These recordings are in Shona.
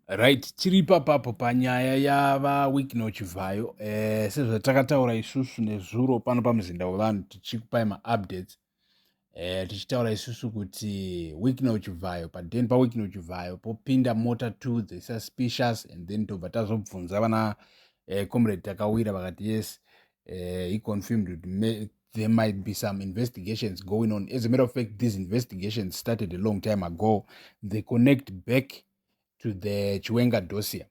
Right, tiri papapo panyaya yavaWicknell Chivayo. Sezvatakataura isusu nezuro pano pamuzinda wevanhu tichikupai maupdates. Tichitaura isusu kuti Wicknell Chivayo, padeni paWicknell Chivayo popinda mota 2 dzesuspicious, and then tobva tazobvunza vana comrade Takawira vakati yes, he confirmed that there might be some investigations going on. As a matter of fact, these investigations started a long time ago. They connect back to the Chiwenga dossier.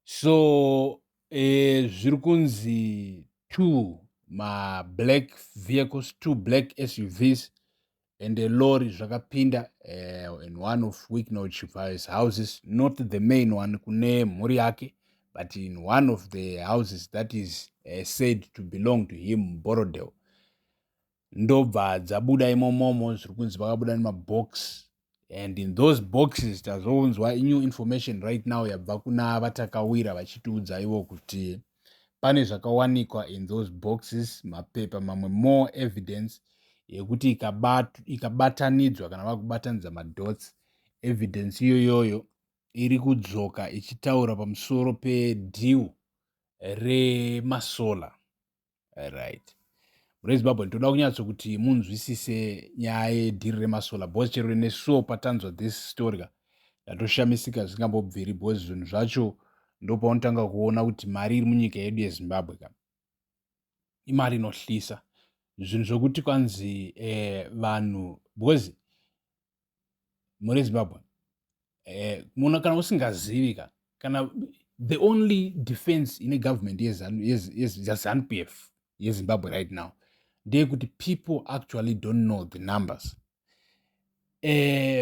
So, zviri kunzi two black vehicles, two black SUVs, and a lorry zvakapinda in one of Wicknell Chivayo's houses, not the main one, kune mhuri yake, but in one of the houses that is said to belong to him, Borodale. Ndobva dzabuda imomomo, zviri kunzi vakabuda nemabox. And in those boxes, tazonzwa new information right now yabva kuna vatakawira vachitiudza ivo kuti pane zvakawanikwa in those boxes, mapepa mamwe more evidence yekuti ikabatanidzwa kana vakubatanidza madots, evidence iyoyoyo iri kudzoka ichitaura pamusoro pedeal remasola. Right. murezimbabwe ndoda kunyatso kuti munzwisise nyaya yedhiri remasola, bcause chero nesuwo patanzwa this story ka ndatoshamisika zvisingambobviri, bcause zvinhu zvacho ndopaunotanga kuona kuti mari iri munyika yedu yezimbabwe ka imari inohlisa. Zvinhu zvokuti kwanzi vanhu, bcause muri zimbabwe muna kana usingazivi ka, kana the only defense ine government yeZANU-PF yezimbabwe right now ndeyekuti people actually don't know the numbers.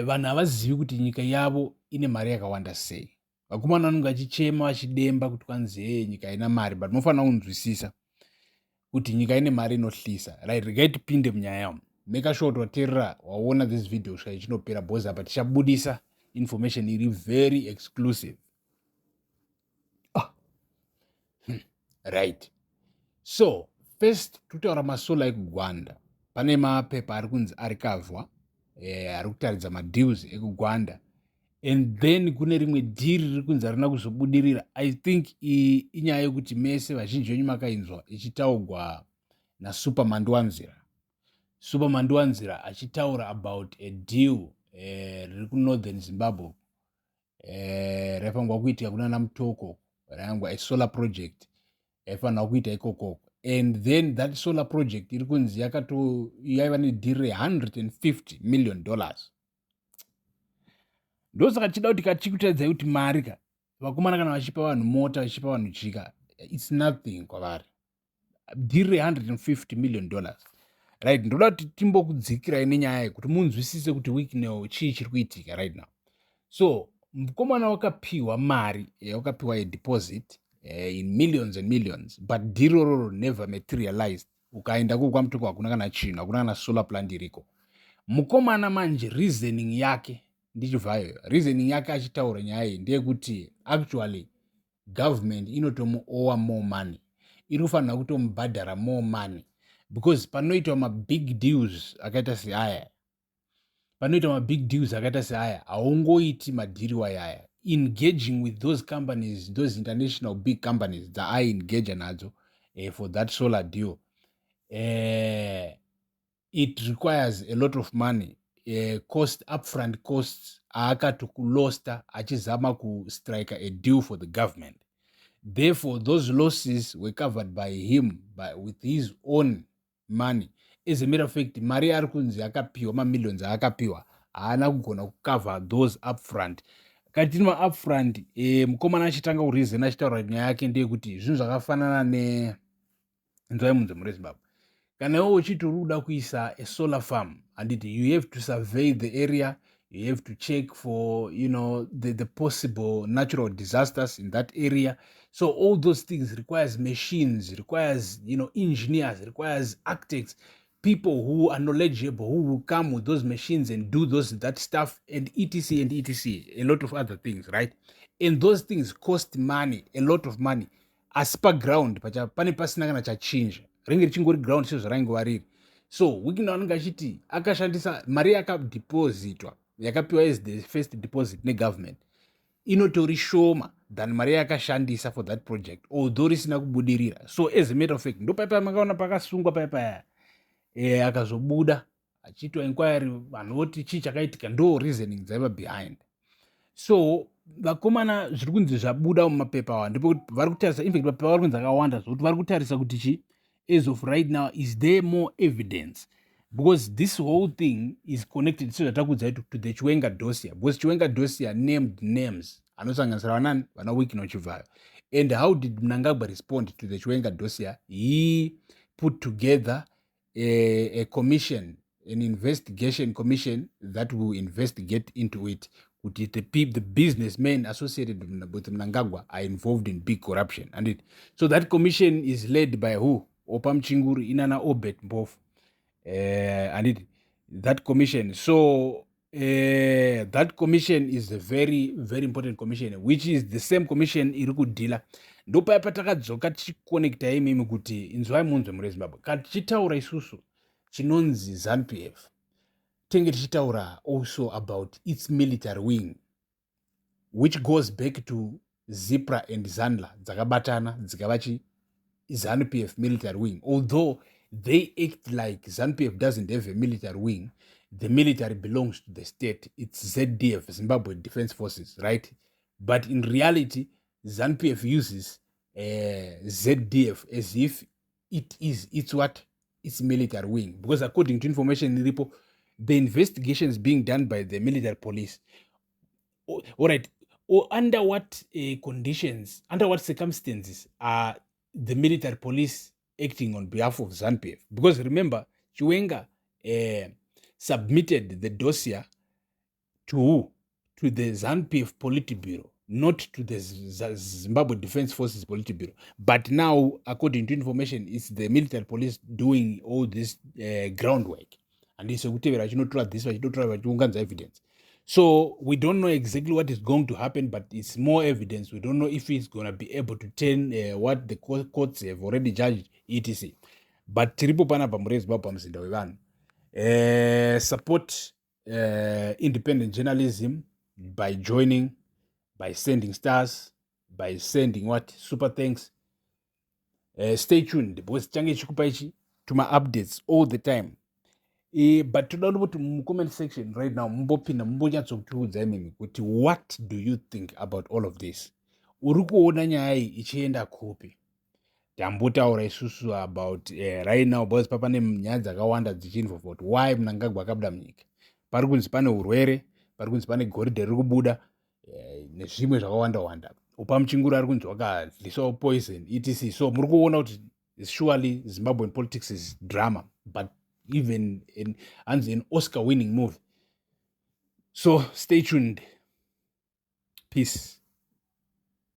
Vanhu havazivi kuti nyika yavo ine mari yakawanda sei. Vakomana vanonge vachichema vachidemba kuti kwanzi hey, nyika ina mari, but mofanira kunzwisisa kuti nyika ine mari inohlisa. Right, regai tipinde munyaya yamo. Make sure kuti wateerera waona this video kusvika ichinopera, bcause apa tichabudisa information iri very exclusive. Right. So, first tutaura masola ekugwanda. Pane mapepa ari kunzi arikavhwa, ari kutaridza madeals ekugwanda. And then kune rimwe dhiri riri kunzi harina kuzobudirira. I think inyaya yekuti mese vazhinji venyu makainzwa ichitaurwa naSuperman Ndwanzira. Superman Ndwanzira achitaura about a deal riri kunorthern Zimbabwe raifangwa kuitika kuna Namutoko, rangwa a solar project yaifanira kuita ikoko. And then that solar project iri kunzi yaiva nedhiri $150 million. Ndosaka tichida kuti kachikutadzai kuti mari ka vakomana kana vachipa vanhu mota vachipa vanhu chika, it's nothing kwavari. Dhiri $150 million. Right, ndoda kuti timbokudzikirai nenyaya yekuti munzwisise kuti Wicknell chii chiri kuitika right now. So mukomana wakapiwa mari, wakapiwa deposit in millions and millions, but dhiri roro never materialized. Ukaenda kwamutoko hakuna kana chinhu, hakuna kana solar plant iriko. Mukomana manje reasoning yake ndichivhayo, reasoning yake achitaura nyaya iyi ndeyekuti actually government inotomuowa more money, inofanira kutomubhadhara more money, because panoitwa mabig deals akaita seaya, haungoiti madhiri wayaya. Engaging with those companies, those international big companies that I engage nadzo for that solar deal, it requires a lot of money. Upfront costs akatokulosta achizama kustrike a deal for the government. Therefore, those losses were covered by him with his own money. As a matter of fact, mari ari kunzi akapiwa, mamillions akapiwa, haana kugona kucover those upfront. Kati upfront, mukomana achitanga kurizena achitaura nyaya yake ndeyekuti zvinhu zvakafanana nzwai munze muri Zimbabwe. Kana iwe uchitori uda kuisa a solar farm, and you have to survey the area, you have to check for, the possible natural disasters in that area. So all those things requires machines, requires, engineers, requires architects, people who are knowledgeable, who will come with those machines and do that stuff, and etc, a lot of other things, right? And those things cost money, a lot of money. Aspa ground, pane pasina kana chachinja. Ringe richingori ground sezvo raingova riri. So Wicknell anenge achiti akashandisa mari yakadepositwa, yakapiwa as the first deposit negovernment, inotori shoma than mari yakashandisa for that project, although risina kubudirira. So as a matter of fact, ndo paipa makaona pakasungwa paipa akazobuda achiitwa inquiry, vanhu voti chii chakaitika, ndo reasoning dzaiva behind. So vakomana zviri kunzi zvabuda mumapepa awa ndipo vari kutarisa, infact mapepa vari kunzi akawanda zvokuti vari kutarisa kuti chi as of right now is there more evidence, because this whole thing is connected sezvatakudzai to the Chiwenga dossier, because Chiwenga dossier named names anosanganisira vanani vana Wycliffe Chivhayo. And how did Mnangagwa respond to the Chiwenga dossier? He put together a commission, an investigation commission that will investigate into it. The businessmen associated with Mnangagwa are involved in big corruption. So that commission is led by who? Opam Chinguru, Inana Obet Mbof. That commission. So that commission is a very, very important commission, which is the same commission iri kudhila. Ndo paya takadzoka tichiconnecta imimi kuti inzwai munzwe muri Zimbabwe. Kana tichitaura isusu chinonzi ZANU-PF, tenge tichitaura also about its military wing, which goes back to ZIPRA and ZANLA dzakabatana dzikavachi ZANU-PF military wing. Although they act like ZANU-PF doesn't have a military wing, the military belongs to the state. It's ZDF, Zimbabwe Defense Forces, right? But in reality, ZANU-PF uses ZDF as if it's what? It's military wing. Because according to information in the report, the investigation is being done by the military police. All right. Or under what conditions, under what circumstances are the military police acting on behalf of ZANU-PF? Because remember, Chiwenga submitted the dossier to who? To the ZANU-PF Politburo, not to the Zimbabwe Defense Forces Politburo. But now, according to information, it's the military police doing all this groundwork. And it's a evidence. So we don't know exactly what is going to happen, but it's more evidence. We don't know if it's going to be able to turn what the courts have already judged, etc. But tiripo pana pamurezi baba mzinda wevanhu. Support independent journalism by joining, by sending stars, by sending what? Super thanks. Stay tuned, because change chikupa ichi to my updates all the time. But to download to comment section right now, mbopina mbonyatsokuudza imimi kuti what do you think about all of this? Uri kuona nyaya iyi ichienda kupi? Tambotaura isusu about right now, because papa nenyaya dzakawanda dzichiinvolve kuti why Mnangagwa akabuda munyika. Pari kunzi pane urwere, pari kunzi pane goridhe riri kubuda, nezvimwe zvakawanda-wanda. Opam Chinguru ari kunzi wakadliswa poison, etc. So muri kuona kuti surely Zimbabwean politics is drama, but even an Oscar-winning movie. So stay tuned. Peace.